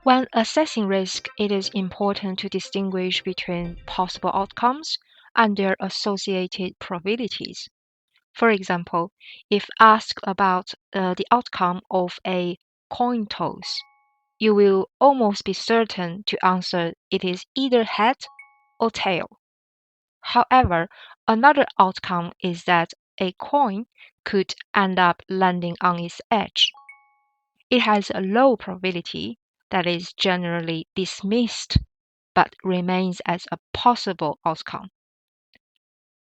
When assessing risk, it is important to distinguish between possible outcomes and their associated probabilities. For example, if asked about the outcome of a coin toss, you will almost be certain to answer it is either head or tail. However, another outcome is that a coin could end up landing on its edge. It has a low probability that is generally dismissed but remains as a possible outcome.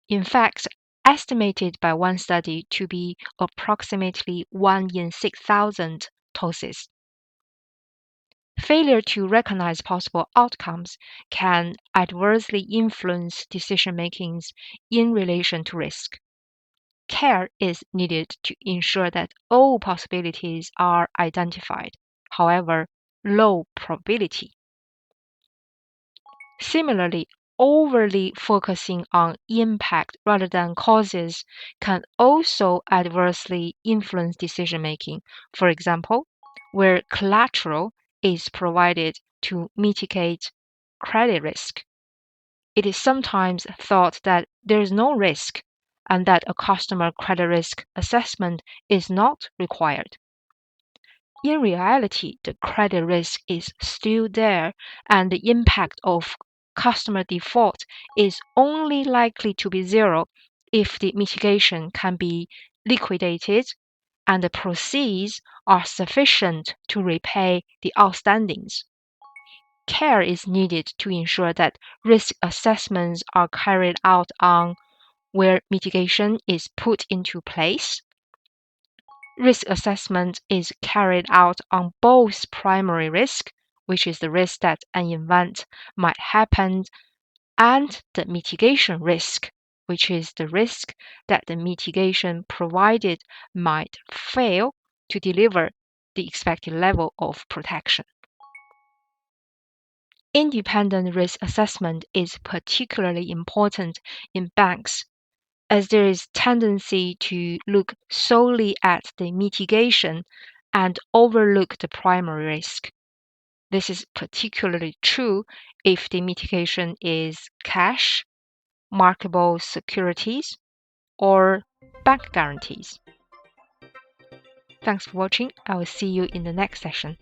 In fact, estimated by one study to be approximately 1 in 6,000 tosses. Failure to recognize possible outcomes can adversely influence decision makings in relation to risk. Care is needed to ensure that all possibilities are identified, however low probability. Similarly, overly focusing on impact rather than causes can also adversely influence decision making. For example, where collateral is provided to mitigate credit risk. It is sometimes thought that there is no risk and that a customer credit risk assessment is not required. In reality, the credit risk is still there, and the impact of customer default is only likely to be zero if the mitigation can be liquidated and the proceeds are sufficient to repay the outstandings. Care is needed to ensure that risk assessments are carried out on where mitigation is put into place. Risk assessment is carried out on both primary risk, which is the risk that an event might happen, and the mitigation risk, which is the risk that the mitigation provided might fail to deliver the expected level of protection. Independent risk assessment is particularly important in banks as there is tendency to look solely at the mitigation and overlook the primary risk. This is particularly true if the mitigation is cash, marketable securities, or bank guarantees. Thanks for watching. I will see you in the next session.